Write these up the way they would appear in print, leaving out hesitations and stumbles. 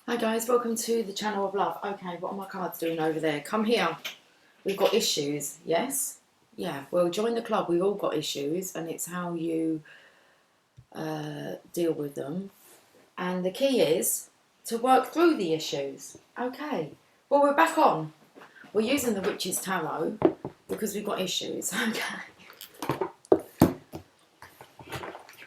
Hi guys, welcome to the channel of love. Okay, what are my cards doing over there? Come here. We've got issues, yes? Yeah, well, join the club. We've all got issues, and it's how you deal with them. And the key is to work through the issues. Okay, well, we're back on. We're using the Witch's Tarot because we've got issues. Okay.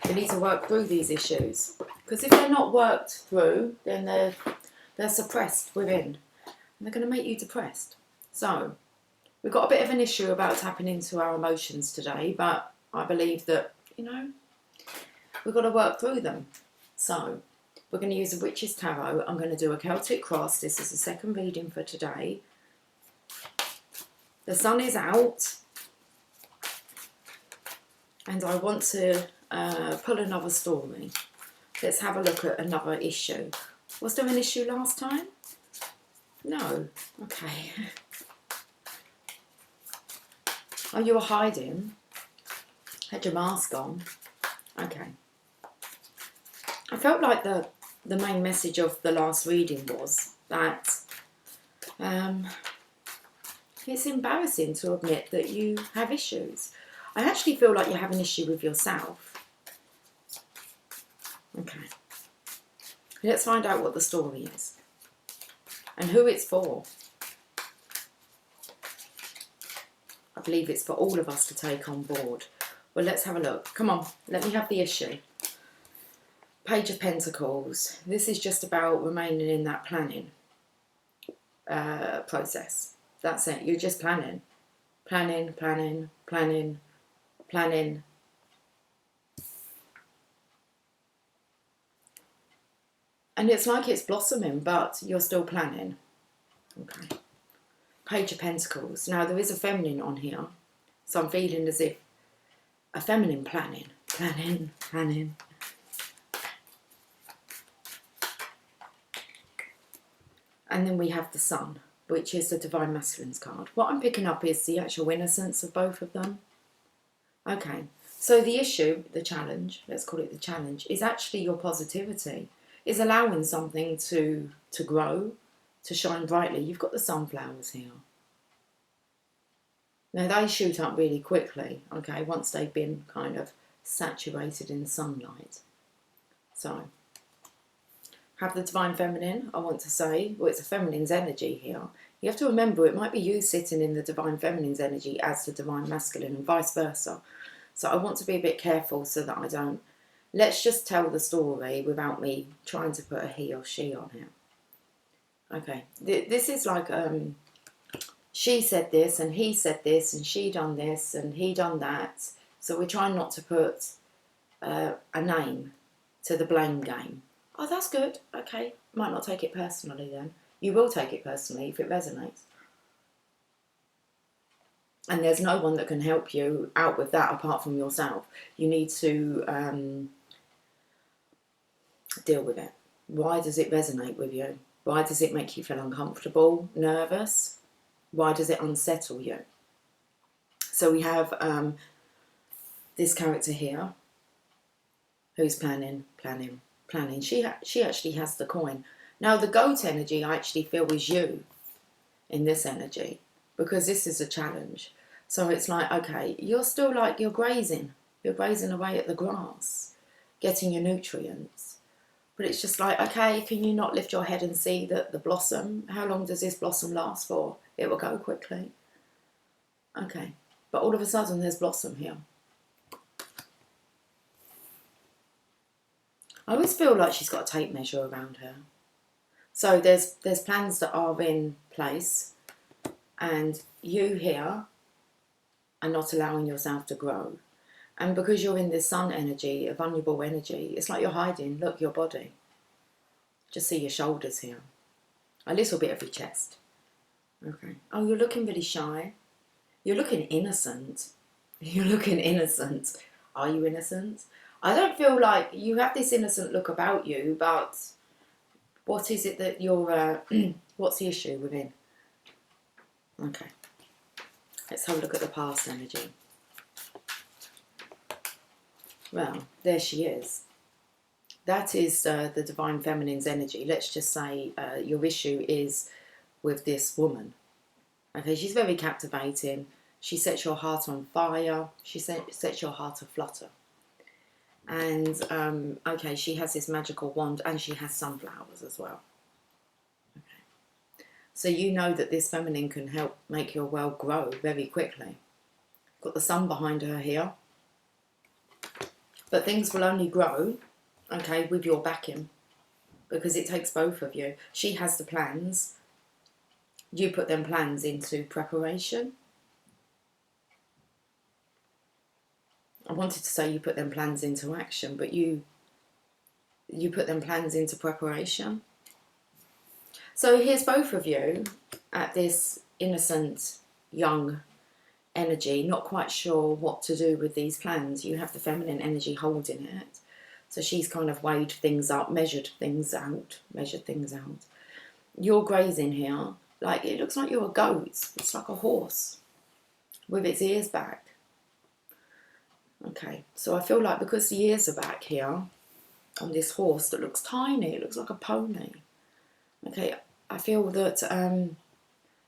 We need to work through these issues. Because if they're not worked through, then they're suppressed within. And they're going to make you depressed. So, we've got a bit of an issue about tapping into our emotions today, but I believe that, we've got to work through them. So, we're going to use the Witch's Tarot. I'm going to do a Celtic cross. This is the second reading for today. The sun is out. And I want to pull another story. Let's have a look at another issue. Was there an issue last time? No. Okay. Oh, you were hiding? Had your mask on? Okay. I felt like the main message of the last reading was that it's embarrassing to admit that you have issues. I actually feel like you have an issue with yourself. Okay. Let's find out what the story is and who it's for. I believe it's for all of us to take on board. Well, let's have a look. Come on, let me have the issue. Page of Pentacles. This is just about remaining in that planning process. That's it. You're just planning. Planning, planning, planning, planning. And it's like it's blossoming, but you're still planning. Okay. Page of Pentacles. Now, there is a feminine on here. So I'm feeling as if a feminine planning. Planning, planning. And then we have the sun, which is the Divine Masculine's card. What I'm picking up is the actual innocence of both of them. Okay. So the issue, the challenge, let's call it the challenge, is actually your positivity. Is allowing something to grow, to shine brightly. You've got the sunflowers here. Now they shoot up really quickly, okay, once they've been kind of saturated in sunlight. So, have the Divine Feminine, I want to say. Well, it's a feminine's energy here. You have to remember, it might be you sitting in the Divine Feminine's energy as the Divine Masculine and vice versa. So I want to be a bit careful so that I don't... Let's just tell the story without me trying to put a he or she on here. Okay, this is like she said this and he said this and she done this and he done that. So we're trying not to put a name to the blame game. Oh, that's good. Okay, might not take it personally then. You will take it personally if it resonates. And there's no one that can help you out with that apart from yourself. You need to deal with it. Why does it resonate with you? Why does it make you feel uncomfortable, nervous? Why does it unsettle you? So we have this character here who's planning, planning, planning. She actually has the coin. Now the goat energy I actually feel is you in this energy because this is a challenge. So it's like, okay, you're still like, you're grazing. You're grazing away at the grass, getting your nutrients. But it's just like, okay, can you not lift your head and see that the blossom, how long does this blossom last for? It will go quickly. Okay. But all of a sudden there's blossom here. I always feel like she's got a tape measure around her. So there's plans that are in place and you here are not allowing yourself to grow. And because you're in this sun energy, a vulnerable energy, it's like you're hiding. Look, your body. Just see your shoulders here. A little bit of your chest. Okay. Oh, you're looking really shy. You're looking innocent. You're looking innocent. Are you innocent? I don't feel like you have this innocent look about you, but what is it that you're... what's the issue within? Okay. Let's have a look at the past energy. Well, there she is. that is the Divine Feminine's energy. Let's just say your issue is with this woman. Okay, she's very captivating. She sets your heart on fire. She sets your heart aflutter. And, okay, she has this magical wand and she has sunflowers as well. Okay. So you know that this feminine can help make your world grow very quickly. Got the sun behind her here. But things will only grow, okay, with your backing. Because it takes both of you. She has the plans. You put them plans into preparation. I wanted to say you put them plans into action, but you put them plans into preparation. So here's both of you at this innocent, young energy, not quite sure what to do with these plans. You have the feminine energy holding it. So she's kind of weighed things up, measured things out. You're grazing here. Like, it looks like you're a goat. It's like a horse with its ears back. Okay, so I feel like because the ears are back here on this horse that looks tiny, it looks like a pony. Okay, I feel that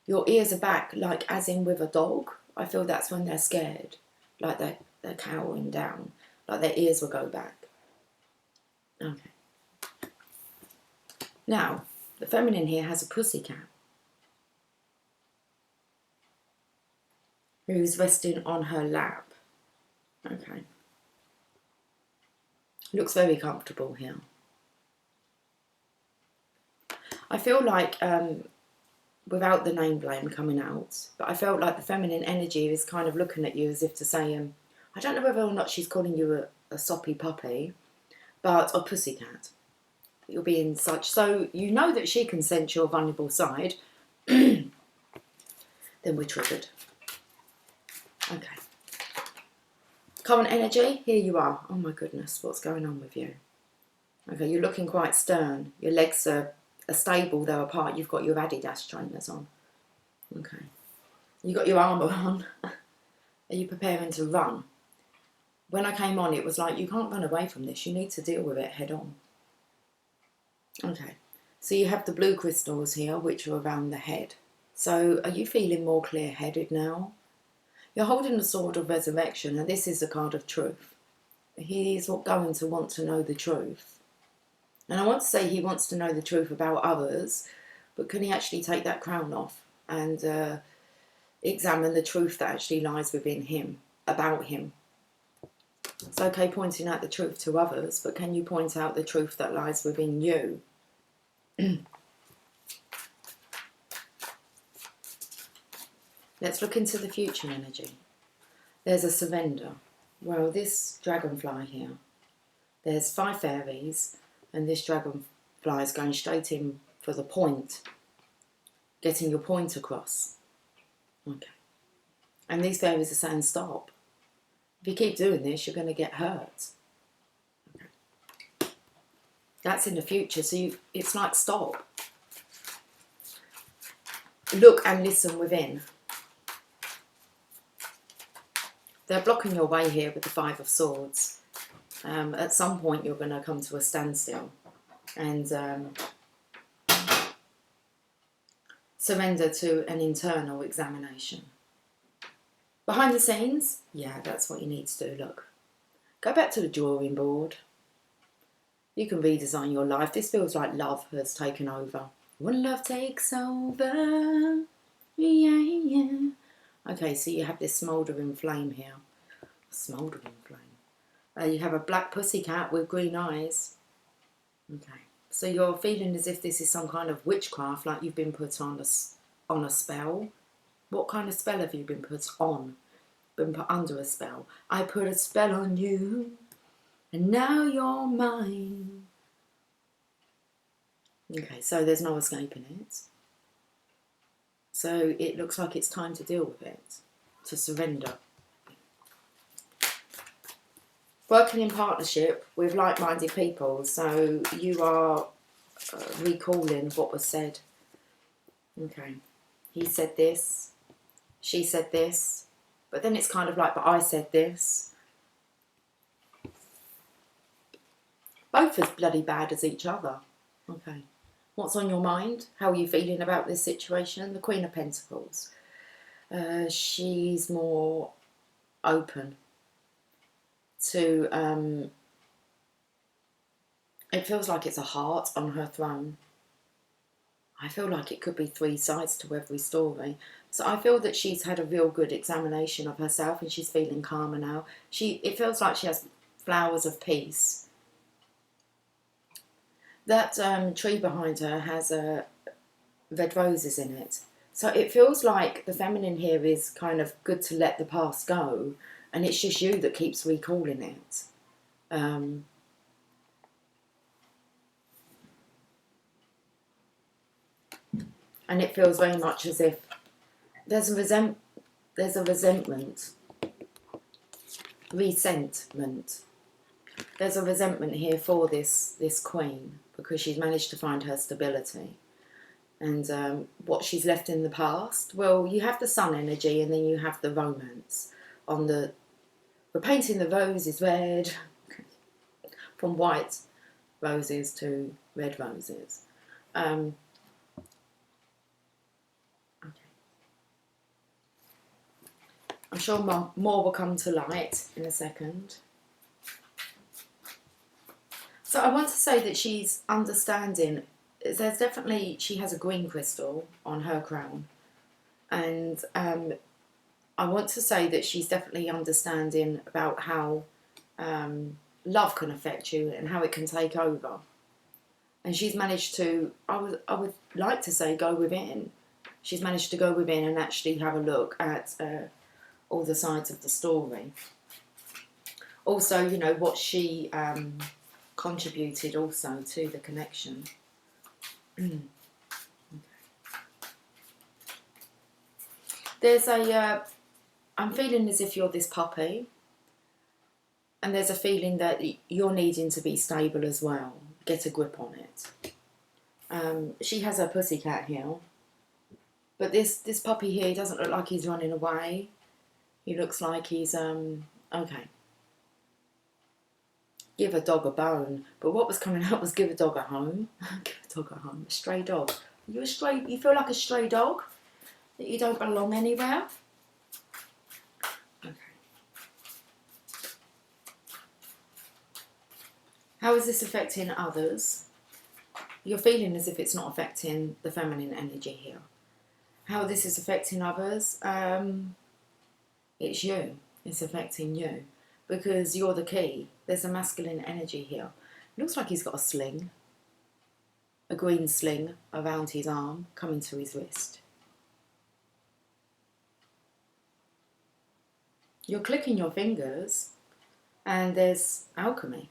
your ears are back, like as in with a dog. I feel that's when they're scared, like they're cowering down, like their ears will go back. Okay. Now, the feminine here has a pussycat who's resting on her lap. Okay. Looks very comfortable here. I feel like, without the name blame coming out, but I felt like the feminine energy is kind of looking at you as if to say, I don't know whether or not she's calling you a soppy puppy, but a pussycat. You're being such. So you know that she can sense your vulnerable side. Then we're triggered. Okay. Current energy, here you are. Oh my goodness, what's going on with you? Okay, you're looking quite stern. Your legs are stable, though apart. You've got your Adidas trainers on. Okay. You got your armour on. Are you preparing to run? When I came on, it was like, you can't run away from this. You need to deal with it head on. Okay. So you have the blue crystals here, which are around the head. So are you feeling more clear-headed now? You're holding the sword of resurrection, and this is a card of truth. He's going to want to know the truth. And I want to say he wants to know the truth about others, but can he actually take that crown off and examine the truth that actually lies within him, about him? It's okay pointing out the truth to others, but can you point out the truth that lies within you? Let's look into the future energy. There's a surrender. Well, this dragonfly here, there's 5 fairies, and this dragonfly is going straight in for the point, getting your point across. Okay. And these fairies are saying stop. If you keep doing this, you're going to get hurt. Okay. That's in the future, so it's like stop. Look and listen within. They're blocking your way here with the 5 of Swords. At some point you're going to come to a standstill and surrender to an internal examination. Behind the scenes, yeah, that's what you need to do. Look, go back to the drawing board. You can redesign your life. This feels like love has taken over. When love takes over, yeah. Okay, so you have this smouldering flame here. Smouldering flame. You have a black pussycat with green eyes. Okay, so you're feeling as if this is some kind of witchcraft, like you've been put on a spell. What kind of spell have you been put on? Been put under a spell. I put a spell on you, and now you're mine. Okay, so there's no escaping it. So it looks like it's time to deal with it, to surrender. Working in partnership with like-minded people, so you are recalling what was said. Okay, he said this, she said this, but then it's kind of like, but I said this. both as bloody bad as each other. Okay. What's on your mind? How are you feeling about this situation? The Queen of Pentacles. She's more open to... it feels like it's a heart on her throne. I feel like it could be three sides to every story. So I feel that she's had a real good examination of herself and she's feeling calmer now. It feels like she has flowers of peace. That tree behind her has red roses in it. So it feels like the feminine here is kind of good to let the past go, and it's just you that keeps recalling it. And it feels very much as if there's a resentment, resentment. There's a resentment here for this queen because she's managed to find her stability. And what she's left in the past, well, you have the sun energy and then you have the romance. We're painting the roses red, from white roses to red roses. Okay. I'm sure more will come to light in a second. So I want to say that she's understanding. There's definitely, she has a green crystal on her crown. And I want to say that she's definitely understanding about how love can affect you and how it can take over. And she's managed to, I would like to say, go within. She's managed to go within and actually have a look at all the sides of the story. Also, you know, what she contributed also to the connection. Okay. There's I'm feeling as if you're this puppy, and there's a feeling that you're needing to be stable as well. Get a grip on it. She has her pussycat here, but this puppy here, he doesn't look like he's running away. He looks like he's okay. Give a dog a bone, but what was coming out was give a dog a home. Give a dog a home. A stray dog. You feel like a stray dog? That you don't belong anywhere? Okay. How is this affecting others? You're feeling as if it's not affecting the feminine energy here. How this is affecting others? It's you. It's affecting you. Because you're the key. There's a masculine energy here. It looks like he's got a sling. A green sling around his arm, coming to his wrist. You're clicking your fingers, and there's alchemy.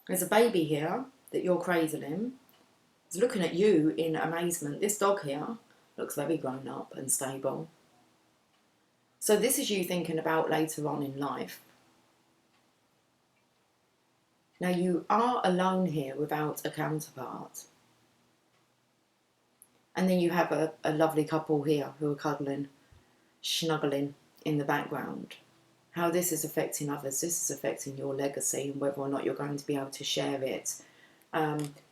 There's a baby here that you're cradling. He's looking at you in amazement. This dog here looks very grown up and stable. So this is you thinking about later on in life. Now you are alone here without a counterpart. And then you have a lovely couple here who are cuddling, snuggling in the background. How this is affecting others, this is affecting your legacy and whether or not you're going to be able to share it.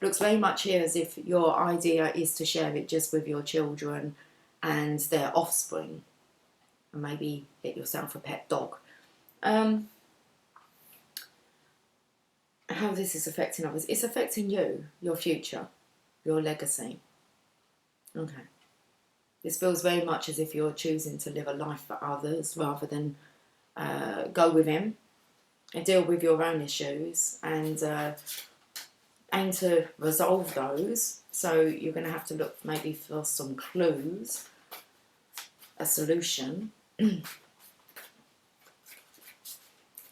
Looks very much here as if your idea is to share it just with your children and their offspring. And maybe get yourself a pet dog. How this is affecting others. It's affecting you, your future, your legacy. Okay. This feels very much as if you're choosing to live a life for others rather than go within and deal with your own issues and aim to resolve those. So you're going to have to look maybe for some clues, a solution.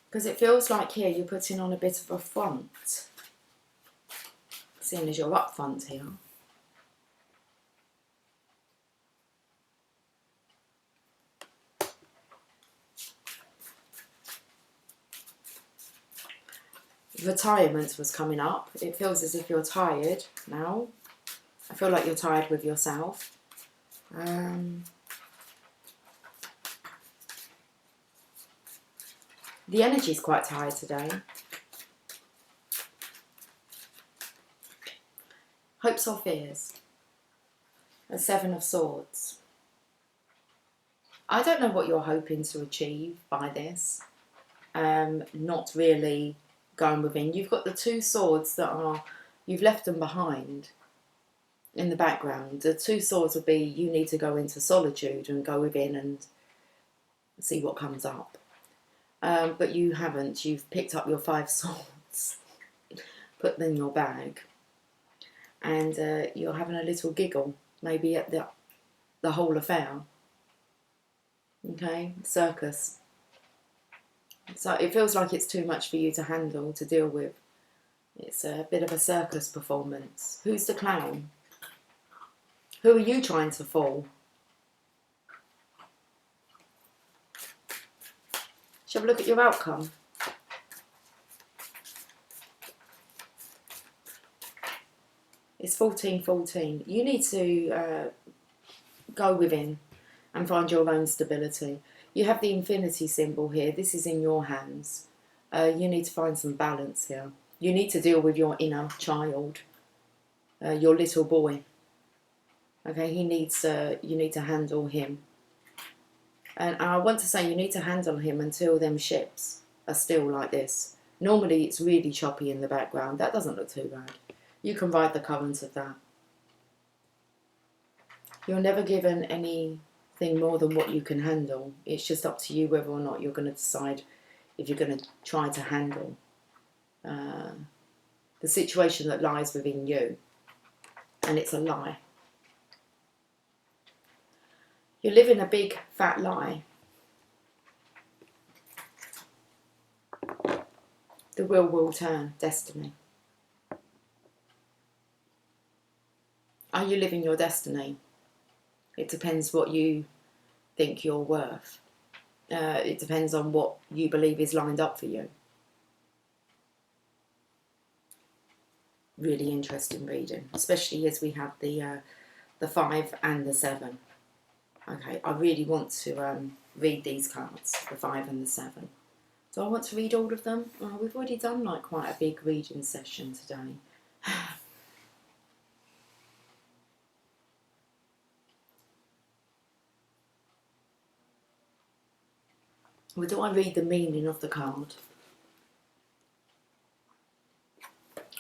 Because it feels like here you're putting on a bit of a front, seeing as you're up front here. Retirement was coming up. It feels as if you're tired now. I feel like you're tired with yourself. The energy is quite tired today. Hopes or fears? A Seven of Swords. I don't know what you're hoping to achieve by this. Not really going within. You've got the two swords that are, you've left them behind in the background. The two swords would be, you need to go into solitude and go within and see what comes up. But you haven't. You've picked up your 5 swords, put them in your bag, and you're having a little giggle, maybe at the whole affair. Okay, circus. So it feels like it's too much for you to handle, to deal with. It's a bit of a circus performance. Who's the clown? Who are you trying to fool? Shall we look at your outcome? It's 14-14. You need to go within and find your own stability. You have the infinity symbol here. This is in your hands. You need to find some balance here. You need to deal with your inner child, your little boy. Okay, he needs. You need to handle him. And I want to say you need to handle him until them ships are still like this. Normally it's really choppy in the background. That doesn't look too bad. You can ride the current of that. You're never given anything more than what you can handle. It's just up to you whether or not you're going to decide if you're going to try to handle the situation that lies within you. And it's a lie. You're living a big fat lie. The wheel will turn, destiny. Are you living your destiny? It depends what you think you're worth. It depends on what you believe is lined up for you. Really interesting reading, especially as we have the 5 and the 7. Okay, I really want to read these cards, the 5 and the 7. Do I want to read all of them? Oh, we've already done like quite a big reading session today. Well, do I read the meaning of the card?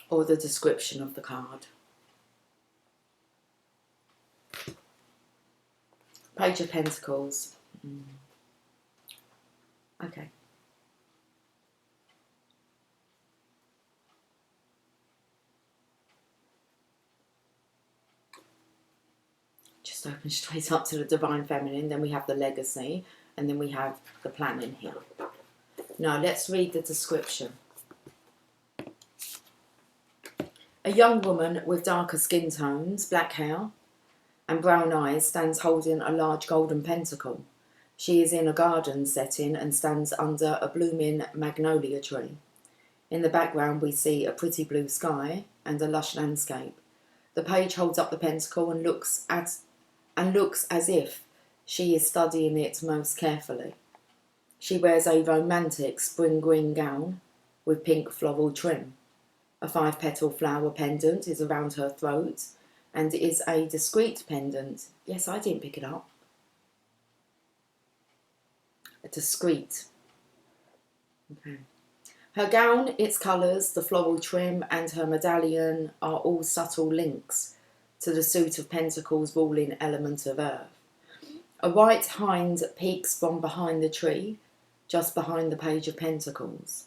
Or the description of the card? Page of Pentacles. Okay. Just open straight up to the Divine Feminine. Then we have the Legacy. And then we have the planning here. Now let's read the description. A young woman with darker skin tones, black hair and brown eyes stands holding a large golden pentacle. She is in a garden setting and stands under a blooming magnolia tree. In the background we see a pretty blue sky and a lush landscape. The page holds up the pentacle and looks as if she is studying it most carefully. She wears a romantic spring green gown with pink floral trim. A 5-petal flower pendant is around her throat and is a discreet pendant. Yes, I didn't pick it up. A discreet. Okay. Her gown, its colours, the floral trim and her medallion are all subtle links to the suit of pentacles ruling element of earth. A white hind peeks from behind the tree, just behind the page of pentacles.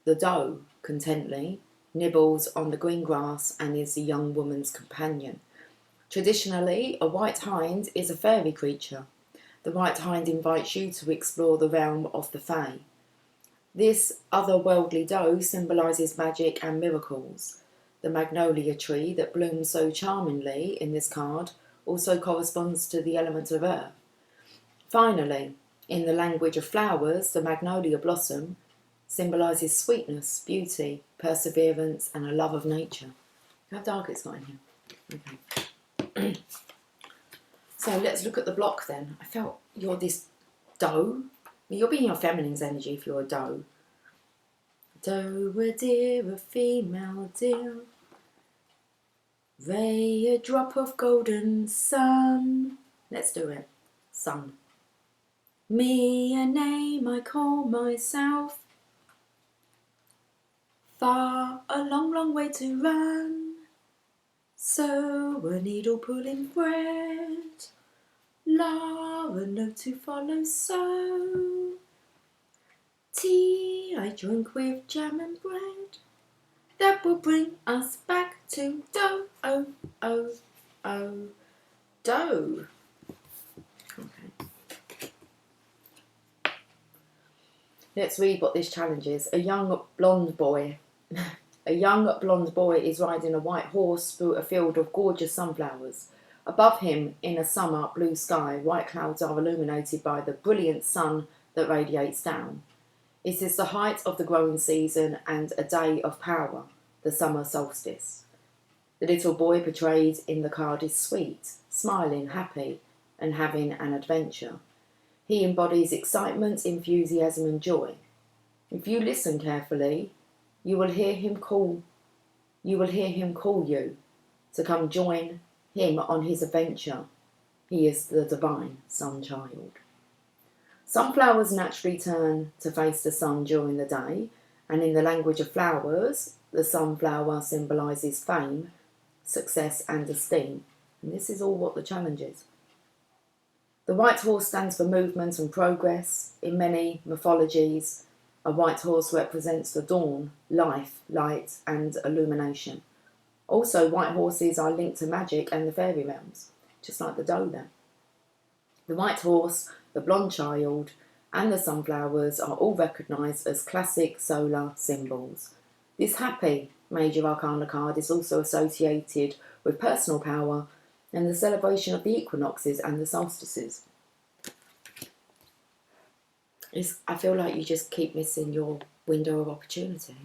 The doe, contently, nibbles on the green grass and is the young woman's companion. Traditionally, a white hind is a fairy creature. The white hind invites you to explore the realm of the fae. This otherworldly doe symbolises magic and miracles. The magnolia tree that blooms so charmingly in this card also corresponds to the element of earth. Finally, in the language of flowers, the magnolia blossom symbolises sweetness, beauty, perseverance and a love of nature. Look how dark it's got in here. Okay. So let's look at the block then. I felt you're this doe. You'll be in your feminine's energy if you're a doe. Doe, a deer, a female deer. Ray, a drop of golden sun. Let's do it. Sun. Me, a name I call myself. Far, a long, long way to run. So, a needle pulling thread. La, a note to follow. So, tea I drink with jam and bread. That will bring us back to dough, oh, oh, oh, dough. Okay. Let's read what this challenge is. A young blonde boy. A young blonde boy is riding a white horse through a field of gorgeous sunflowers. Above him, in a summer blue sky, white clouds are illuminated by the brilliant sun that radiates down. It is the height of the growing season and a day of power, the summer solstice. The little boy portrayed in the card is sweet, smiling, happy, and having an adventure. He embodies excitement, enthusiasm, and joy. If you listen carefully, you will hear him call you to come join him on his adventure. He is the divine sun child. Sunflowers naturally turn to face the sun during the day, and in the language of flowers, the sunflower symbolises fame, success, and esteem. And this is all what the challenge is. The white horse stands for movement and progress. In many mythologies, a white horse represents the dawn, life, light, and illumination. Also, white horses are linked to magic and the fairy realms, just like the doe there. The white horse, the blonde child, and the sunflowers are all recognised as classic solar symbols. This happy major arcana card is also associated with personal power and the celebration of the equinoxes and the solstices. I feel like you just keep missing your window of opportunity.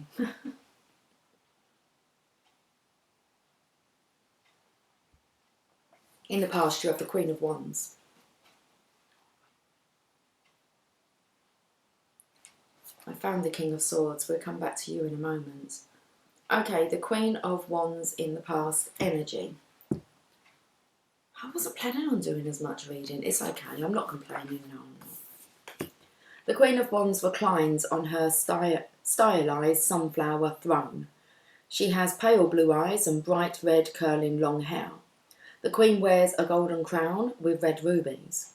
In the past, you have the Queen of Wands. I found the King of Swords. We'll come back to you in a moment. Okay, the Queen of Wands in the past, energy. I wasn't planning on doing as much reading. It's okay, I'm not complaining, no. The Queen of Wands reclines on her stylised sunflower throne. She has pale blue eyes and bright red curling long hair. The Queen wears a golden crown with red rubies.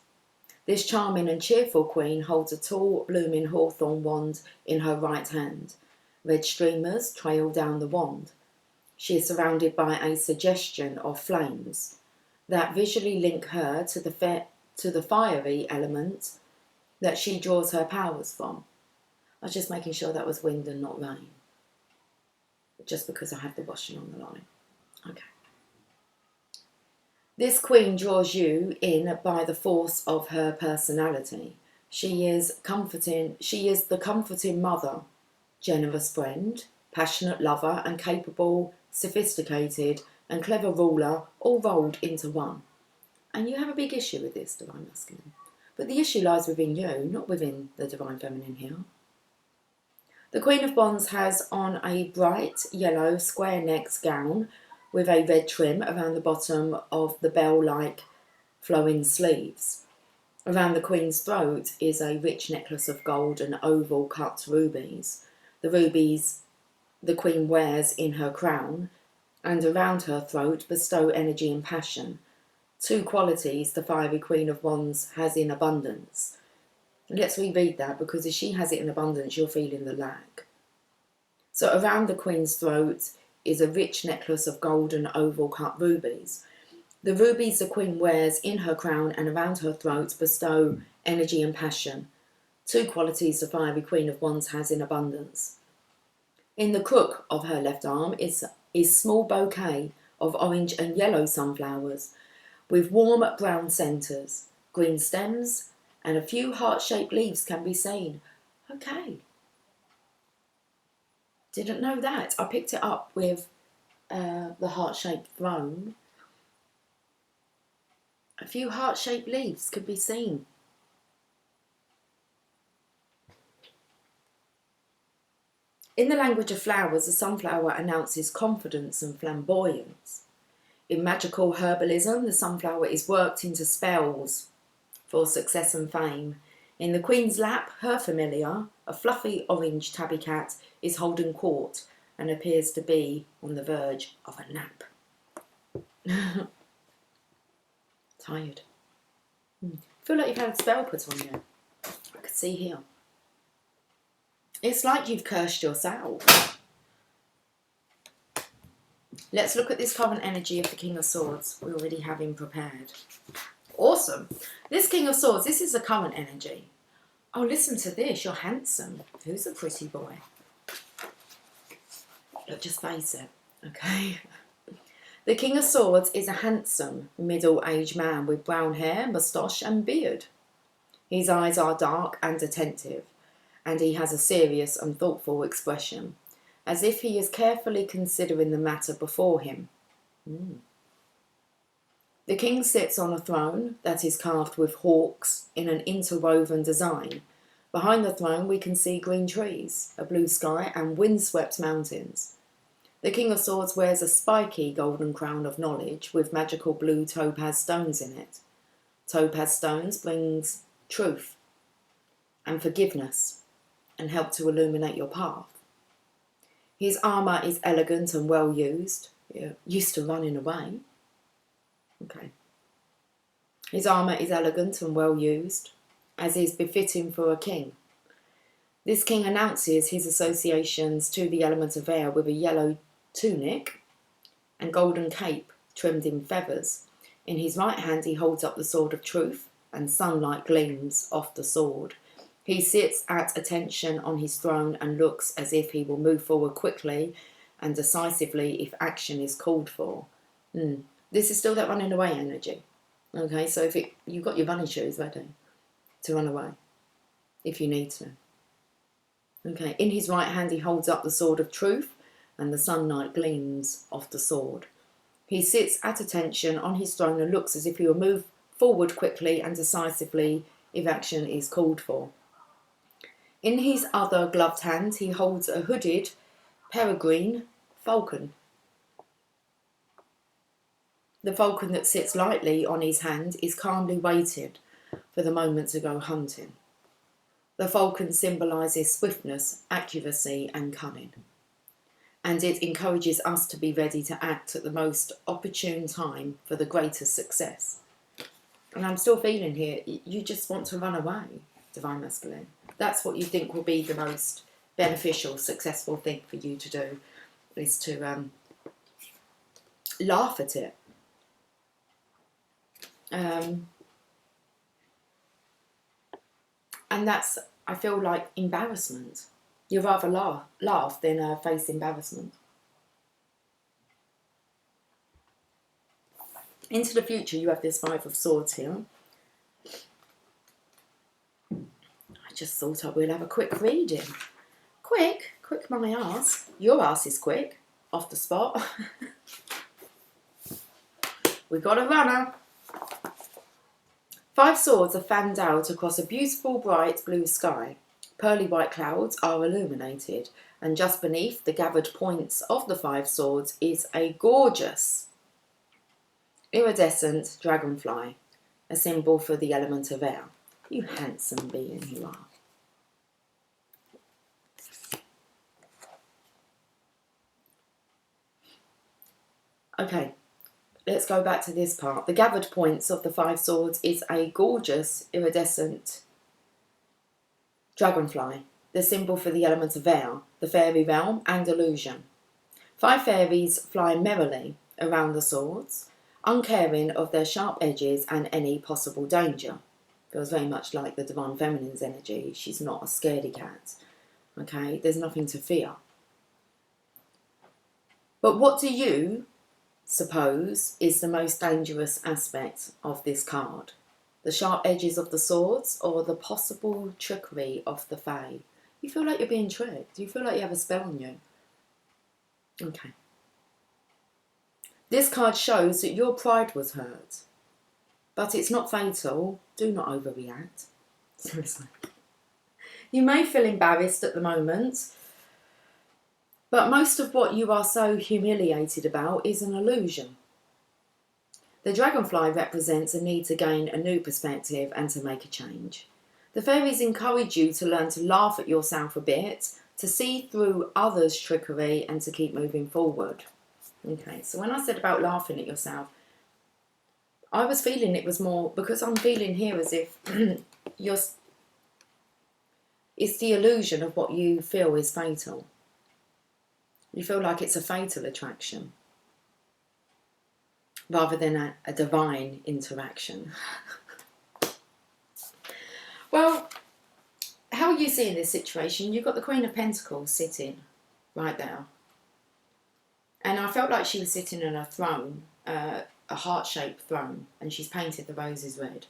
This charming and cheerful Queen holds a tall, blooming hawthorn wand in her right hand. Red streamers trail down the wand. She is surrounded by a suggestion of flames that visually link her to the fiery element that she draws her powers from. I was just making sure that was wind and not rain, just because I have the washing on the line. Okay. This Queen draws you in by the force of her personality. She is the comforting mother, generous friend, passionate lover, and capable, sophisticated, and clever ruler, all rolled into one. And you have a big issue with this, Divine Masculine. But the issue lies within you, not within the Divine Feminine here. The Queen of Wands has on a bright yellow square-necked gown with a red trim around the bottom of the bell-like flowing sleeves. Around the Queen's throat is a rich necklace of gold and oval-cut rubies. The rubies the Queen wears in her crown and around her throat bestow energy and passion, two qualities the fiery Queen of Wands has in abundance. Let's reread that, because if she has it in abundance, you're feeling the lack. So around the Queen's throat is a rich necklace of gold and oval-cut rubies. The rubies the Queen wears in her crown and around her throat bestow energy and passion, two qualities the fiery Queen of Wands has in abundance. In the crook of her left arm is small bouquet of orange and yellow sunflowers with warm brown centres, green stems, and a few heart-shaped leaves can be seen. Okay. Didn't know that. I picked it up with the heart-shaped throne. A few heart-shaped leaves could be seen. In the language of flowers, the sunflower announces confidence and flamboyance. In magical herbalism, the sunflower is worked into spells for success and fame. In the Queen's lap, her familiar, a fluffy orange tabby cat, is holding court and appears to be on the verge of a nap. Tired. Feel like you've had a spell put on you. I could see here. It's like you've cursed yourself. Let's look at this current energy of the King of Swords. We already have him prepared. Awesome. This King of Swords, this is the current energy. Oh, listen to this. You're handsome. Who's a pretty boy? Look, just face it. Okay. The King of Swords is a handsome, middle-aged man with brown hair, moustache and beard. His eyes are dark and attentive, and he has a serious and thoughtful expression, as if he is carefully considering the matter before him. The king sits on a throne that is carved with hawks in an interwoven design. Behind the throne we can see green trees, a blue sky and windswept mountains. The King of Swords wears a spiky golden crown of knowledge with magical blue topaz stones in it. Topaz stones brings truth and forgiveness and help to illuminate your path. His armour is elegant and well used. You're used to running away. Okay. His armour is elegant and well used, as is befitting for a king. This king announces his associations to the element of air with a yellow tunic and golden cape trimmed in feathers. In his right hand he holds up the sword of truth, and sunlight gleams off the sword. He sits at attention on his throne and looks as if he will move forward quickly and decisively if action is called for. This is still that running away energy. Okay, so if you've got your bunny shoes ready to run away, if you need to. Okay, in his right hand he holds up the sword of truth, and the sunlight gleams off the sword. He sits at attention on his throne and looks as if he will move forward quickly and decisively if action is called for. In his other gloved hand he holds a hooded peregrine falcon. The falcon that sits lightly on his hand is calmly waited for the moment to go hunting. The falcon symbolises swiftness, accuracy and cunning, and it encourages us to be ready to act at the most opportune time for the greatest success. And I'm still feeling here, you just want to run away, Divine Masculine. That's what you think will be the most beneficial, successful thing for you to do, is to laugh at it. And that's, I feel like, embarrassment. You'd rather laugh than face embarrassment. Into the future, you have this Five of Swords here. I just thought I will have a quick reading. Quick my ass. Your ass is quick. Off the spot. We got a runner. Five swords are fanned out across a beautiful bright blue sky. Pearly white clouds are illuminated, and just beneath the gathered points of the five swords is a gorgeous, iridescent dragonfly, a symbol for the element of air. You handsome being you are. Okay, let's go back to this part. The gathered points of the five swords is a gorgeous, iridescent dragonfly, the symbol for the element of air, the fairy realm and illusion. Five fairies fly merrily around the swords, uncaring of their sharp edges and any possible danger. Feels very much like the Divine Feminine's energy. She's not a scaredy cat. Okay, there's nothing to fear. But what do you suppose is the most dangerous aspect of this card? The sharp edges of the swords or the possible trickery of the fae? You feel like you're being tricked. You feel like you have a spell on you. Okay. This card shows that your pride was hurt. But it's not fatal. Do not overreact. Seriously. You may feel embarrassed at the moment, but most of what you are so humiliated about is an illusion. The dragonfly represents a need to gain a new perspective and to make a change. The fairies encourage you to learn to laugh at yourself a bit, to see through others' trickery and to keep moving forward. Okay, so when I said about laughing at yourself, I was feeling it was more, because I'm feeling here as if it's the illusion of what you feel is fatal. You feel like it's a fatal attraction rather than a divine interaction. Well, how are you seeing this situation? You've got the Queen of Pentacles sitting right there. And I felt like she was sitting on a throne, a heart-shaped throne, and she's painted the roses red.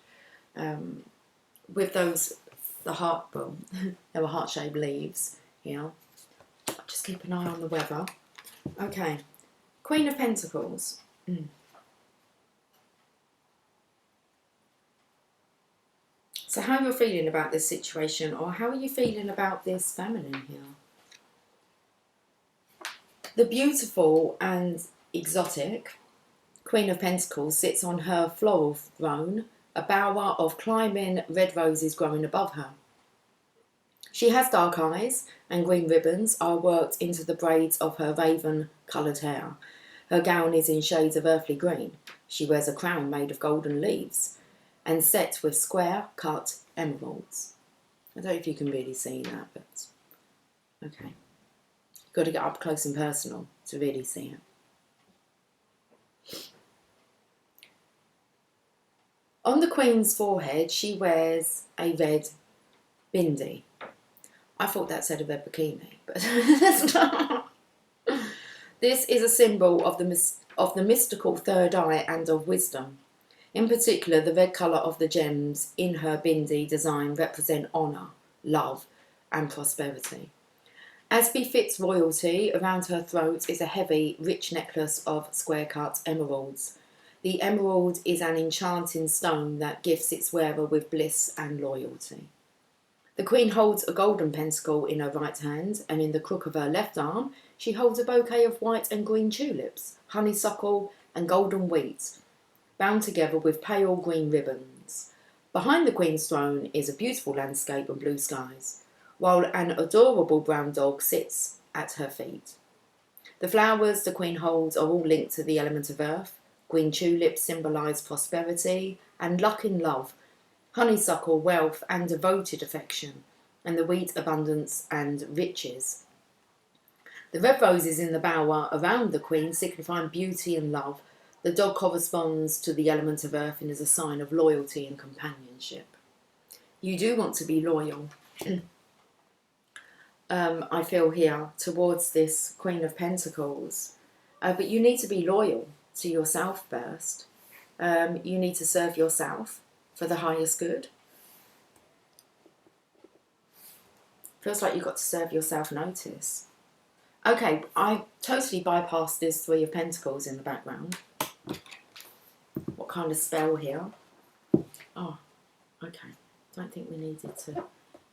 With the heart, well, there were heart-shaped leaves here. Just keep an eye on the weather. Okay, Queen of Pentacles. So how you're feeling about this situation, or how are you feeling about this feminine here? The beautiful and exotic Queen of Pentacles sits on her floral throne, a bower of climbing red roses growing above her. She has dark eyes, and green ribbons are worked into the braids of her raven-coloured hair. Her gown is in shades of earthly green. She wears a crown made of golden leaves and set with square-cut emeralds. I don't know if you can really see that, but okay. You've got to get up close and personal to really see it. On the Queen's forehead, she wears a red bindi. I thought that said a red bikini, but that's not. This is a symbol of the mystical third eye and of wisdom. In particular, the red colour of the gems in her bindi design represent honour, love and prosperity. As befits royalty, around her throat is a heavy, rich necklace of square-cut emeralds. The emerald is an enchanting stone that gifts its wearer with bliss and loyalty. The Queen holds a golden pentacle in her right hand, and in the crook of her left arm she holds a bouquet of white and green tulips, honeysuckle and golden wheat, bound together with pale green ribbons. Behind the Queen's throne is a beautiful landscape and blue skies, while an adorable brown dog sits at her feet. The flowers the Queen holds are all linked to the element of earth. Green tulips symbolise prosperity and luck in love, honeysuckle wealth and devoted affection, and the wheat abundance and riches. The red roses in the bower around the Queen signifying beauty and love. The dog corresponds to the element of earth and is a sign of loyalty and companionship. You do want to be loyal. I feel here towards this Queen of Pentacles, but you need to be loyal to yourself first. You need to serve yourself for the highest good. Feels like you've got to serve yourself notice. Okay, I totally bypassed this Three of Pentacles in the background. What kind of spell here? Oh, okay. Don't think we needed to.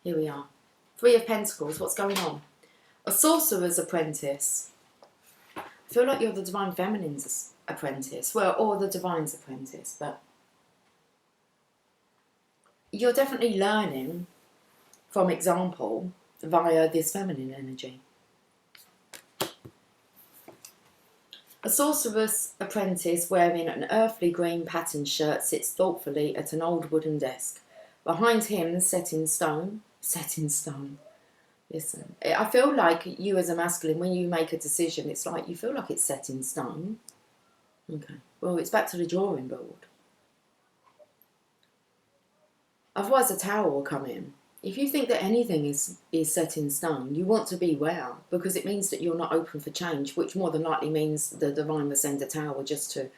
Here we are. Three of Pentacles, what's going on? A sorcerer's apprentice. I feel like you're the Divine Feminine's apprentice. Well, or the Divine's apprentice, but you're definitely learning from example via this feminine energy. A sorcerer's apprentice wearing an earthly green patterned shirt sits thoughtfully at an old wooden desk. Behind him, set in stone. Listen, I feel like you as a masculine, when you make a decision, it's like you feel like it's set in stone. Okay, well, it's back to the drawing board. Otherwise, a tower will come in. If you think that anything is set in stone, you want to beware, because it means that you're not open for change, which more than likely means the Divine will send a tower just to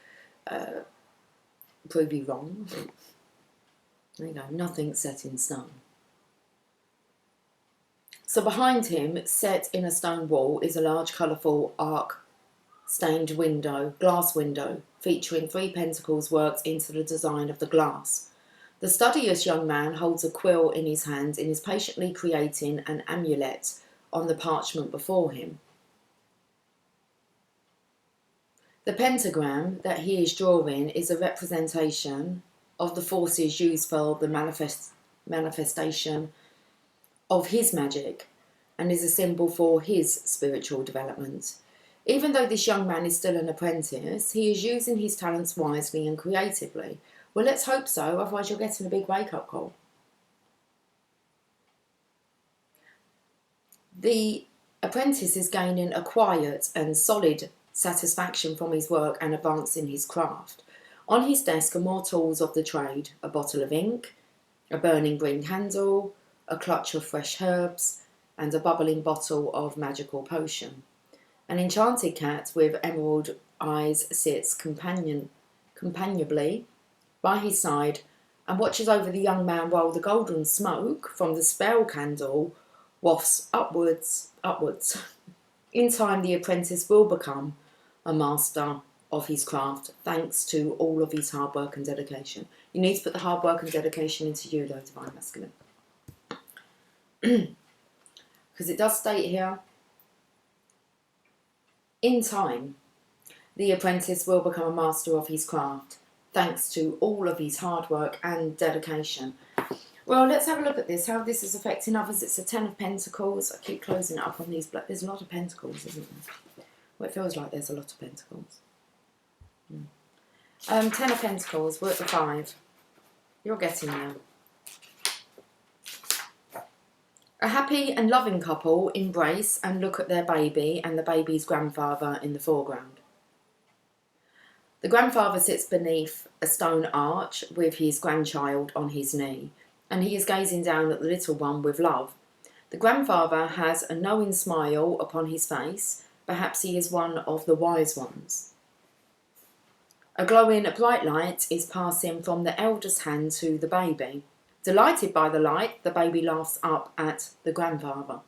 prove you wrong. There you go, nothing's set in stone. So behind him, set in a stone wall, is a large colourful arc-stained window, glass window, featuring 3 pentacles worked into the design of the glass. The studious young man holds a quill in his hand and is patiently creating an amulet on the parchment before him. The pentagram that he is drawing is a representation of the forces used for the manifestation of his magic, and is a symbol for his spiritual development. Even though this young man is still an apprentice, he is using his talents wisely and creatively. Well, let's hope so, otherwise you're getting a big wake-up call. The apprentice is gaining a quiet and solid satisfaction from his work and advancing his craft. On his desk are more tools of the trade: a bottle of ink, a burning green candle, a clutch of fresh herbs, and a bubbling bottle of magical potion. An enchanted cat with emerald eyes sits companionably by his side and watches over the young man while the golden smoke from the spell candle wafts upwards. In time, the apprentice will become a master of his craft, thanks to all of his hard work and dedication. You need to put the hard work and dedication into you, though, Divine Masculine. Because it does state here, in time, the apprentice will become a master of his craft, thanks to all of his hard work and dedication. Well, let's have a look at this, how this is affecting others. It's a 10 of Pentacles. I keep closing it up on these, but there's a lot of Pentacles, isn't there? Well, it feels like there's a lot of Pentacles. 10 of Pentacles, we're at the 5. You're getting there. A happy and loving couple embrace and look at their baby and the baby's grandfather in the foreground. The grandfather sits beneath a stone arch with his grandchild on his knee, and he is gazing down at the little one with love. The grandfather has a knowing smile upon his face. Perhaps he is one of the wise ones. A glowing bright light is passing from the eldest hand to the baby. Delighted by the light, the baby laughs up at the grandfather.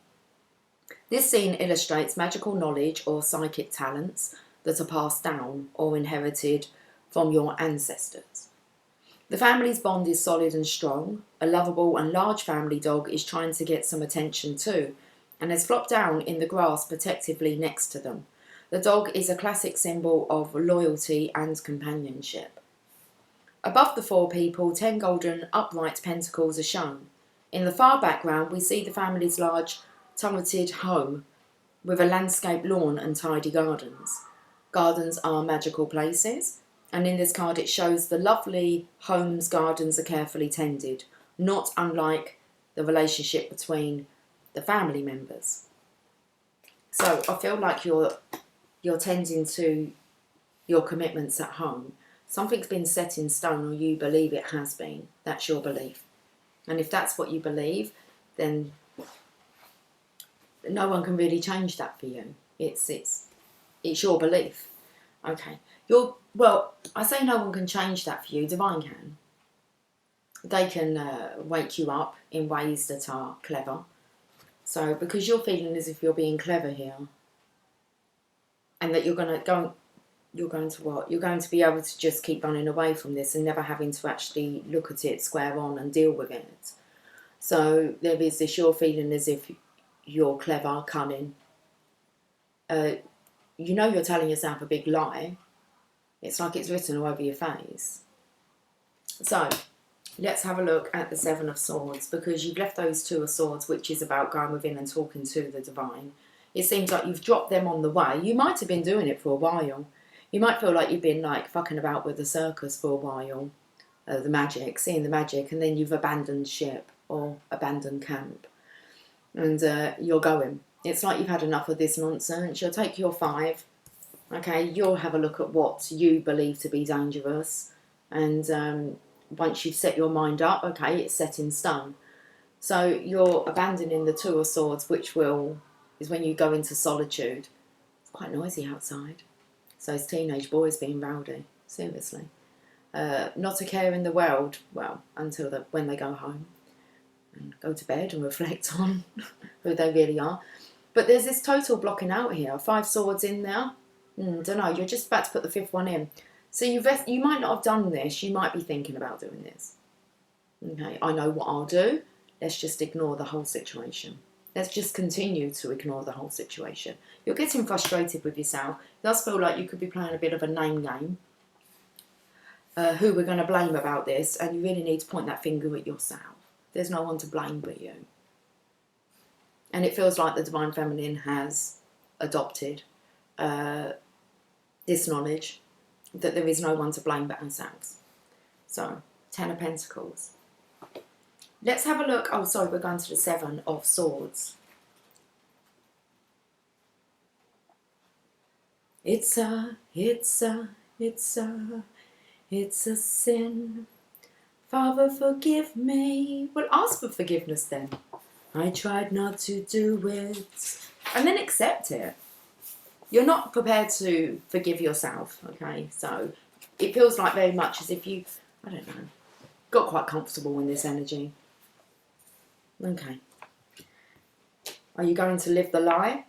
This scene illustrates magical knowledge or psychic talents that are passed down or inherited from your ancestors. The family's bond is solid and strong. A lovable and large family dog is trying to get some attention too, and has flopped down in the grass protectively next to them. The dog is a classic symbol of loyalty and companionship. Above the 4 people, 10 golden upright pentacles are shown. In the far background, we see the family's large, turreted home with a landscape lawn and tidy gardens. Gardens are magical places, and in this card it shows the lovely home's gardens are carefully tended, not unlike the relationship between the family members. So I feel like you're tending to your commitments at home. Something's been set in stone, or you believe it has been. That's your belief. And if that's what you believe, then no one can really change that for you. It's your belief. Okay. Well, I say no one can change that for you. Divine can. They can wake you up in ways that are clever. So, because you're feeling as if you're being clever here, and that you're going to what? You're going to be able to just keep running away from this and never having to actually look at it square on and deal with it. So there is this, you're feeling as if you're clever, cunning. You know you're telling yourself a big lie. It's like it's written all over your face. So let's have a look at the 7 of Swords, because you've left those 2 of Swords, which is about going within and talking to the divine. It seems like you've dropped them on the way. You might have been doing it for a while. You might feel like you've been like fucking about with the circus for a while, the magic, seeing the magic, and then you've abandoned ship or abandoned camp, and you're going. It's like you've had enough of this nonsense. You'll take your 5, okay, you'll have a look at what you believe to be dangerous, and once you've set your mind up, okay, it's set in stone. So you're abandoning the 2 of Swords, which is when you go into solitude. It's quite noisy outside. So it's teenage boys being rowdy, seriously. Not a care in the world, well, until when they go home and go to bed and reflect on who they really are. But there's this total blocking out here. 5 swords in there. Don't know, you're just about to put the 5th one in. So you might not have done this, you might be thinking about doing this. Okay, I know what I'll do. Let's just ignore the whole situation. Let's just continue to ignore the whole situation. You're getting frustrated with yourself. It does feel like you could be playing a bit of a name game. Who we're going to blame about this, and you really need to point that finger at yourself. There's no one to blame but you. And it feels like the Divine Feminine has adopted this knowledge that there is no one to blame but ourselves. So, 10 of Pentacles. Let's have a look. Oh, sorry, we're going to the 7 of Swords. It's a sin. Father, forgive me. Well, ask for forgiveness then. I tried not to do it. And then accept it. You're not prepared to forgive yourself, okay? So it feels like very much as if you, I don't know, got quite comfortable in this energy. Okay. Are you going to live the lie?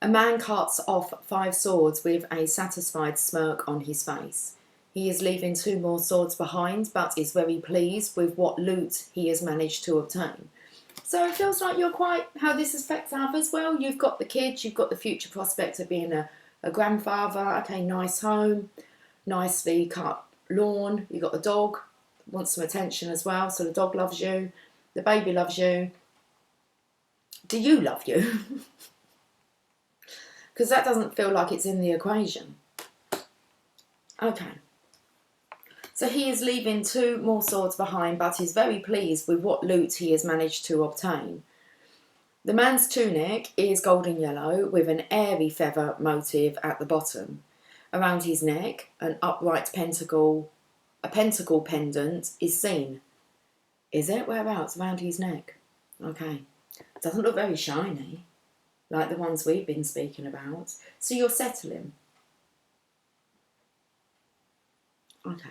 A man cuts off 5 swords with a satisfied smirk on his face. He is leaving 2 more swords behind, but is very pleased with what loot he has managed to obtain. So it feels like you're quite, how this affects others. Well, you've got the kids, you've got the future prospect of being a grandfather. Okay, nice home, nicely cut lawn. You've got the dog, wants some attention as well. So the dog loves you, the baby loves you. Do you love you? Because that doesn't feel like it's in the equation. Okay. So he is leaving 2 more swords behind, but is very pleased with what loot he has managed to obtain. The man's tunic is golden yellow with an airy feather motif at the bottom. Around his neck, an upright pentacle, a pentacle pendant is seen. Is it? Whereabouts? Around his neck. Okay. Doesn't look very shiny, like the ones we've been speaking about. So you're settling. Okay.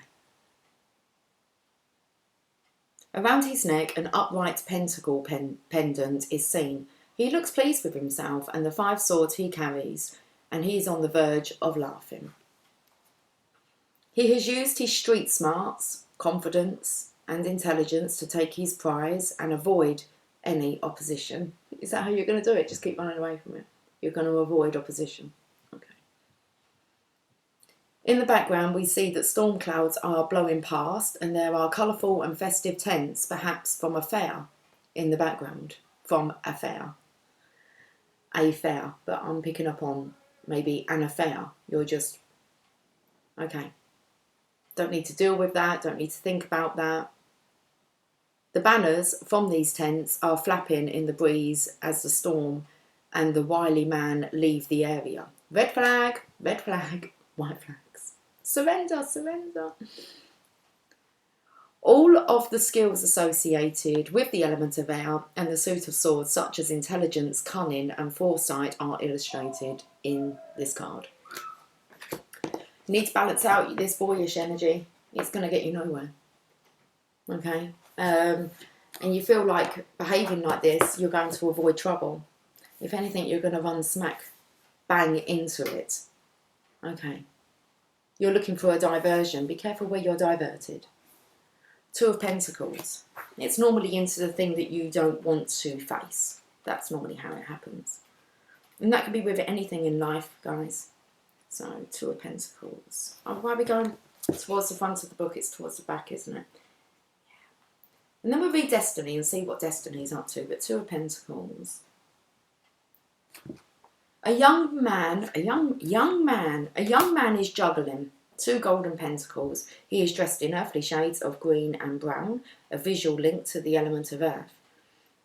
Around his neck, an upright pentacle pendant is seen. He looks pleased with himself and the 5 swords he carries, and he is on the verge of laughing. He has used his street smarts, confidence, and intelligence to take his prize and avoid any opposition. Is that how you're going to do it? Just keep running away from it. You're going to avoid opposition. Okay. In the background, we see that storm clouds are blowing past, and there are colourful and festive tents, perhaps from a fair, in the background. From a fair. A fair, but I'm picking up on maybe an affair. You're just, okay. Don't need to deal with that, don't need to think about that. The banners from these tents are flapping in the breeze as the storm and the wily man leave the area. Red flag, white flags. Surrender, surrender. All of the skills associated with the element of air and the suit of swords, such as intelligence, cunning and foresight, are illustrated in this card. You need to balance out this boyish energy. It's going to get you nowhere. Okay? And you feel like behaving like this, you're going to avoid trouble. If anything, you're going to run smack bang into it. Okay. You're looking for a diversion. Be careful where you're diverted. 2 of Pentacles. It's normally into the thing that you don't want to face. That's normally how it happens. And that can be with anything in life, guys. So, 2 of Pentacles. Oh, why are we going towards the front of the book? It's towards the back, isn't it? Yeah. And then we'll read Destiny and see what Destiny's up to. But 2 of Pentacles. A young man is juggling 2 golden pentacles. He is dressed in earthly shades of green and brown, a visual link to the element of earth.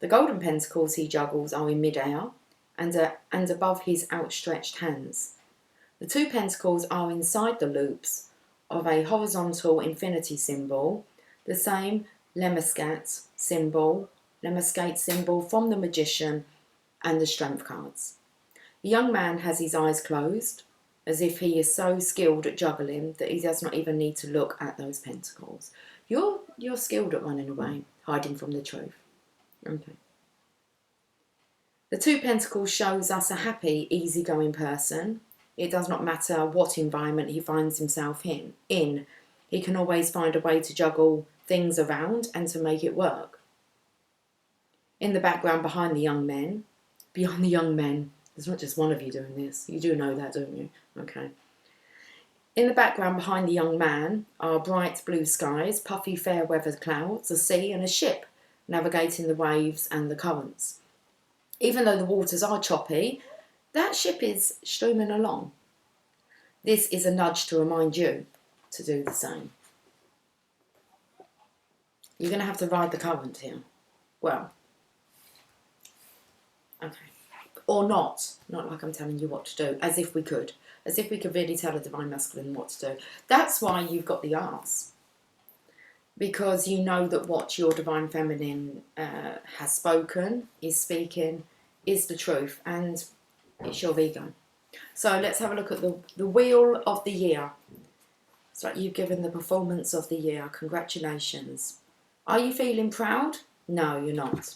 The golden pentacles he juggles are in mid-air and above his outstretched hands. The 2 pentacles are inside the loops of a horizontal infinity symbol, the same lemniscate symbol from the Magician and the Strength cards. The young man has his eyes closed, as if he is so skilled at juggling that he does not even need to look at those pentacles. You're skilled at running away, hiding from the truth. Okay. The 2 pentacles shows us a happy, easygoing person. It does not matter what environment he finds himself in. He can always find a way to juggle things around and to make it work. In the background behind the young men, beyond the young men, there's not just one of you doing this. You do know that, don't you? Okay. In the background behind the young man are bright blue skies, puffy fair weather clouds, a sea and a ship navigating the waves and the currents. Even though the waters are choppy, that ship is streaming along. This is a nudge to remind you to do the same. You're going to have to ride the current here. Well, okay. Or not. Not like I'm telling you what to do. As if we could. As if we could really tell a Divine Masculine what to do. That's why you've got the Arse. Because you know that what your Divine Feminine has spoken, is speaking, is the truth. And it's your Vigo. So let's have a look at the Wheel of the Year. It's like you've given the Performance of the Year. Congratulations. Are you feeling proud? No, you're not.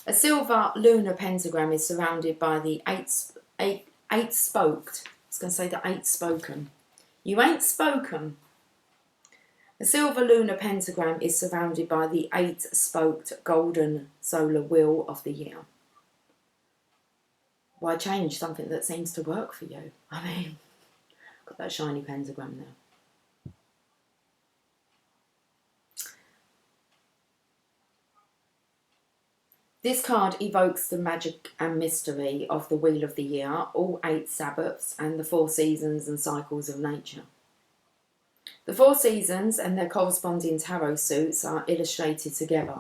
A silver lunar pentagram is surrounded by the eight spoked. I was going to say the eight spoken. You ain't spoken. A silver lunar pentagram is surrounded by the eight spoked golden solar wheel of the year. Why change something that seems to work for you? I mean, got that shiny pentagram there. This card evokes the magic and mystery of the Wheel of the Year, all 8 Sabbaths, and the 4 seasons and cycles of nature. The 4 seasons and their corresponding tarot suits are illustrated together.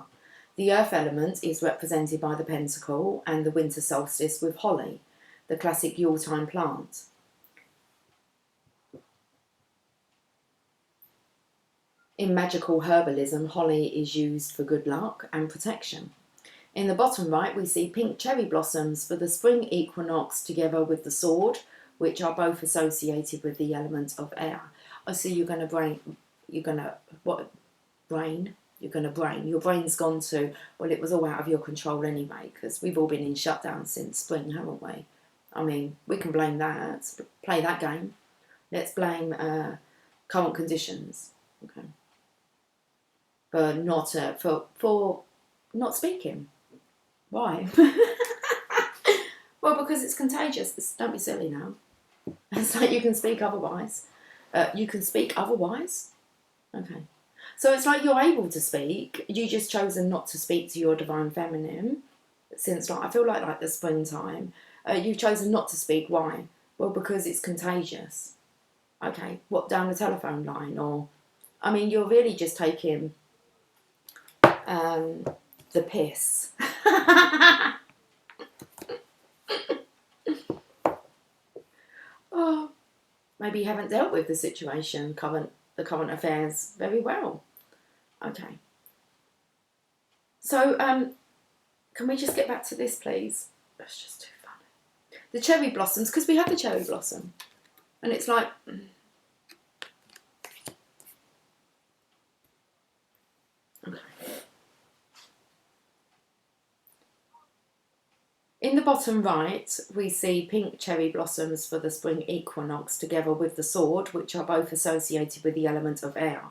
The earth element is represented by the pentacle and the winter solstice with holly, the classic Yuletime plant. In magical herbalism, holly is used for good luck and protection. In the bottom right, we see pink cherry blossoms for the spring equinox together with the sword, which are both associated with the element of air. I see you're going to brain. Your brain's gone to, well, it was all out of your control anyway, because we've all been in shutdown since spring, haven't we? I mean, we can blame that, play that game. Let's blame current conditions, okay? But not for not speaking. Why? Well, because it's contagious. Don't be silly now. It's like you can speak otherwise. You can speak otherwise? Okay. So it's like you're able to speak. You just chosen not to speak to your Divine Feminine. Since, like, I feel like the springtime. You've chosen not to speak. Why? Well, because it's contagious. Okay. What, down the telephone line? Or, I mean, you're really just taking the piss. Oh, maybe you haven't dealt with the situation, the current affairs very well. Okay. So, can we just get back to this, please? That's just too funny. The cherry blossoms, because we had the cherry blossom, and it's like. Okay. In the bottom right, we see pink cherry blossoms for the spring equinox together with the sword, which are both associated with the element of air.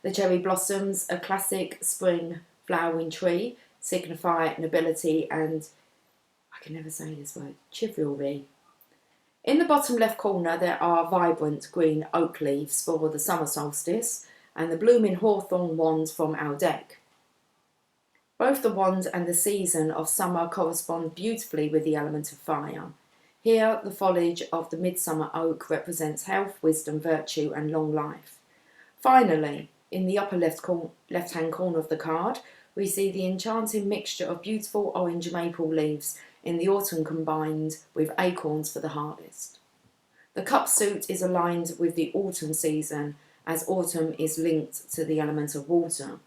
The cherry blossoms, a classic spring flowering tree, signify nobility and, I can never say this word, chivalry. In the bottom left corner, there are vibrant green oak leaves for the summer solstice and the blooming hawthorn wand from our deck. Both the wand and the season of summer correspond beautifully with the element of fire. Here, the foliage of the midsummer oak represents health, wisdom, virtue, and long life. Finally, in the upper left-hand corner of the card, we see the enchanting mixture of beautiful orange maple leaves in the autumn combined with acorns for the harvest. The cup suit is aligned with the autumn season, as autumn is linked to the element of water.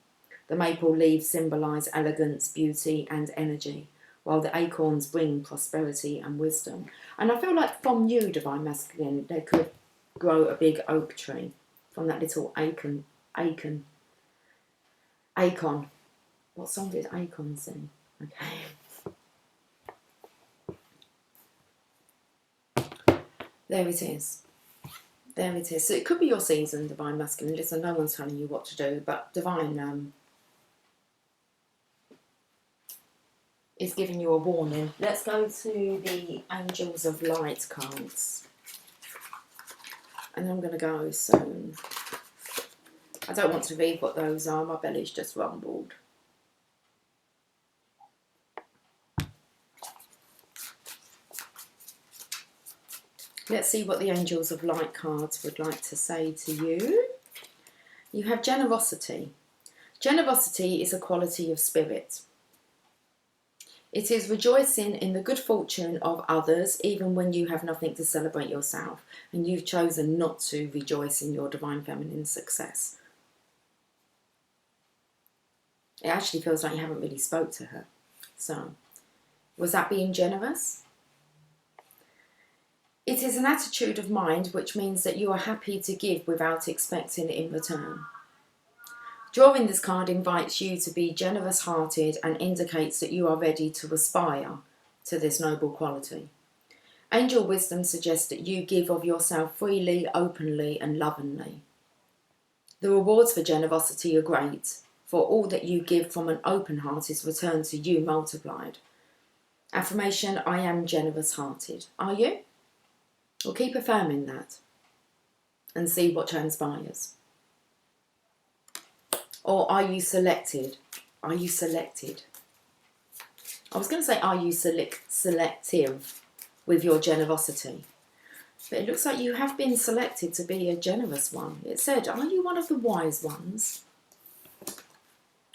The maple leaves symbolise elegance, beauty and energy, while the acorns bring prosperity and wisdom. And I feel like from you, Divine Masculine, there could grow a big oak tree from that little acorn. What song did Acorn sing? Okay. There it is. There it is. So it could be your season, Divine Masculine. Listen, no one's telling you what to do, but Divine is giving you a warning. Let's go to the Angels of Light cards. And I'm going to go soon. I don't want to read what those are. My belly's just rumbled. Let's see what the Angels of Light cards would like to say to you. You have generosity. Generosity is a quality of spirit. It is rejoicing in the good fortune of others, even when you have nothing to celebrate yourself, and you've chosen not to rejoice in your divine feminine success. It actually feels like you haven't really spoke to her. So, was that being generous? It is an attitude of mind which means that you are happy to give without expecting in return. Drawing this card invites you to be generous-hearted and indicates that you are ready to aspire to this noble quality. Angel wisdom suggests that you give of yourself freely, openly and lovingly. The rewards for generosity are great, for all that you give from an open heart is returned to you multiplied. Affirmation, I am generous-hearted. Are you? Well, keep affirming that and see what transpires. Or are you selected? Are you selected? I was going to say, are you selective with your generosity? But it looks like you have been selected to be a generous one. It said, are you one of the wise ones?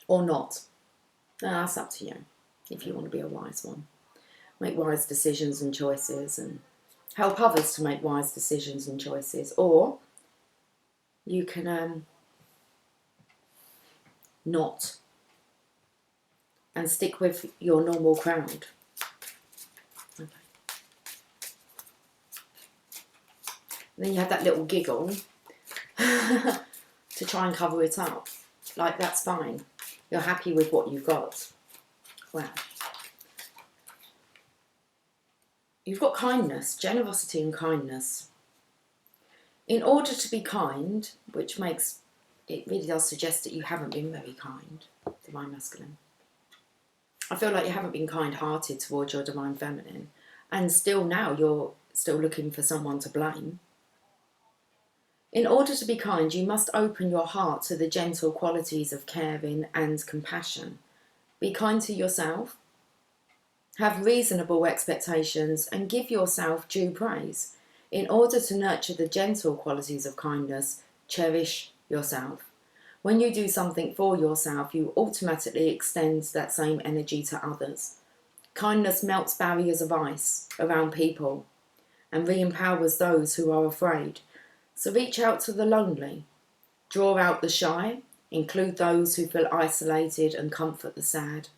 Or not? No, that's up to you, if you want to be a wise one. Make wise decisions and choices and help others to make wise decisions and choices. Or you can not and stick with your normal crowd. Okay. And then you have that little giggle to try and cover it up. Like, that's fine. You're happy with what you've got. Wow. You've got kindness, generosity and kindness. In order to be kind, which makes, it really does suggest that you haven't been very kind, Divine Masculine. I feel like you haven't been kind-hearted towards your Divine Feminine. And still now, you're still looking for someone to blame. In order to be kind, you must open your heart to the gentle qualities of caring and compassion. Be kind to yourself. Have reasonable expectations and give yourself due praise. In order to nurture the gentle qualities of kindness, cherish yourself. When you do something for yourself, you automatically extend that same energy to others. Kindness melts barriers of ice around people and re-empowers those who are afraid. So reach out to the lonely, draw out the shy, include those who feel isolated and comfort the sad.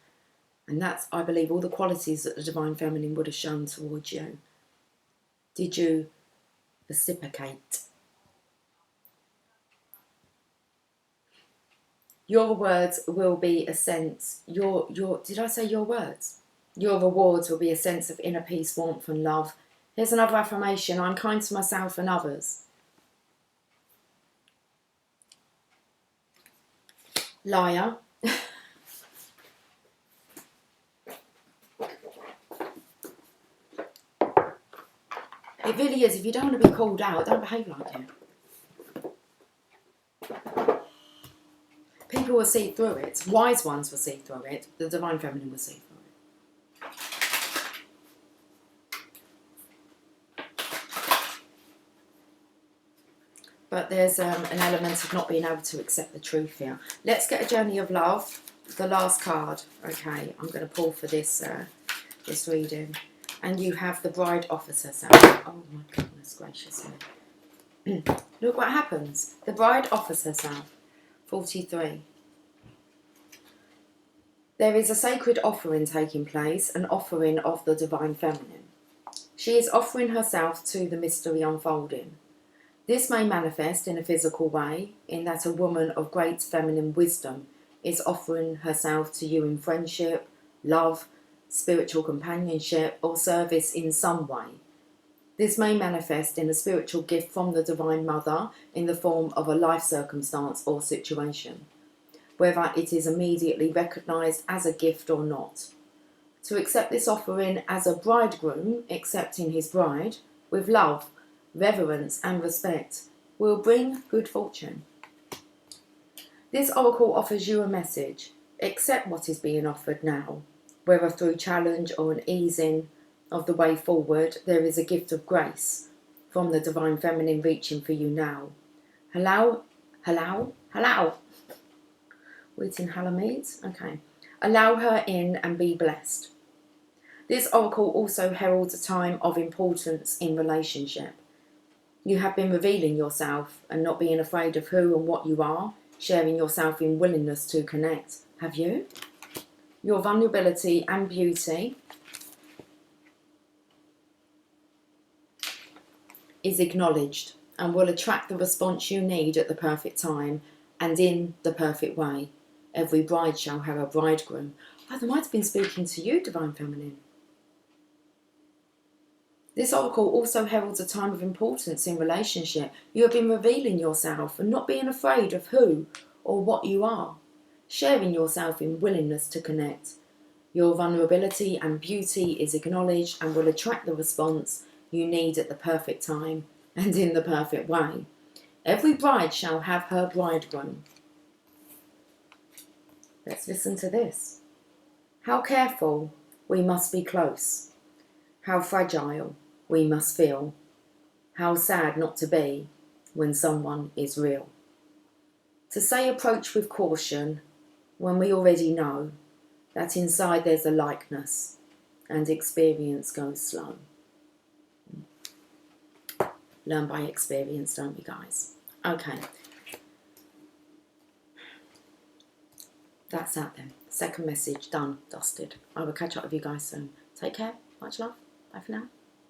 And that's, I believe, all the qualities that the Divine Feminine would have shown towards you. Did you reciprocate? Your words will be a sense, did I say your words? Your rewards will be a sense of inner peace, warmth and love. Here's another affirmation, I'm kind to myself and others. Liar. It really is. If you don't want to be called out, don't behave like it. People will see through it. Wise ones will see through it. The Divine Feminine will see through it. But there's an element of not being able to accept the truth here. Let's get a Journey of Love. The last card. Okay, I'm going to pull for this this reading. And you have the Bride Officer sound. Oh my goodness gracious me. Look what happens. The Bride Officer sound. 43. There is a sacred offering taking place, an offering of the Divine Feminine. She is offering herself to the mystery unfolding. This may manifest in a physical way, in that a woman of great feminine wisdom is offering herself to you in friendship, love, spiritual companionship or service in some way. This may manifest in a spiritual gift from the Divine Mother in the form of a life circumstance or situation, whether it is immediately recognised as a gift or not. to accept this offering as a bridegroom accepting his bride with love, reverence and respect will bring good fortune. This oracle offers you a message. Accept what is being offered now. Whether through challenge or an easing of the way forward, there is a gift of grace from the Divine Feminine reaching for you now. Hallow. We're eating halameeds? Okay. Allow her in and be blessed. This oracle also heralds a time of importance in relationship. You have been revealing yourself and not being afraid of who and what you are, sharing yourself in willingness to connect. Have you? Your vulnerability and beauty is acknowledged and will attract the response you need at the perfect time and in the perfect way. Every bride shall have a bridegroom. Oh, they might have been speaking to you, Divine Feminine. This oracle also heralds a time of importance in relationship. You have been revealing yourself and not being afraid of who or what you are, sharing yourself in willingness to connect. Your vulnerability and beauty is acknowledged and will attract the response you need at the perfect time and in the perfect way. Every bride shall have her bridegroom. Let's listen to this. How careful we must be close. How fragile we must feel. How sad not to be when someone is real. To say approach with caution when we already know that inside there's a likeness and experience goes slow. Learn by experience, don't we, guys? Okay. That's that then. Second message done, dusted. I will catch up with you guys soon. Take care. Much love. Bye for now.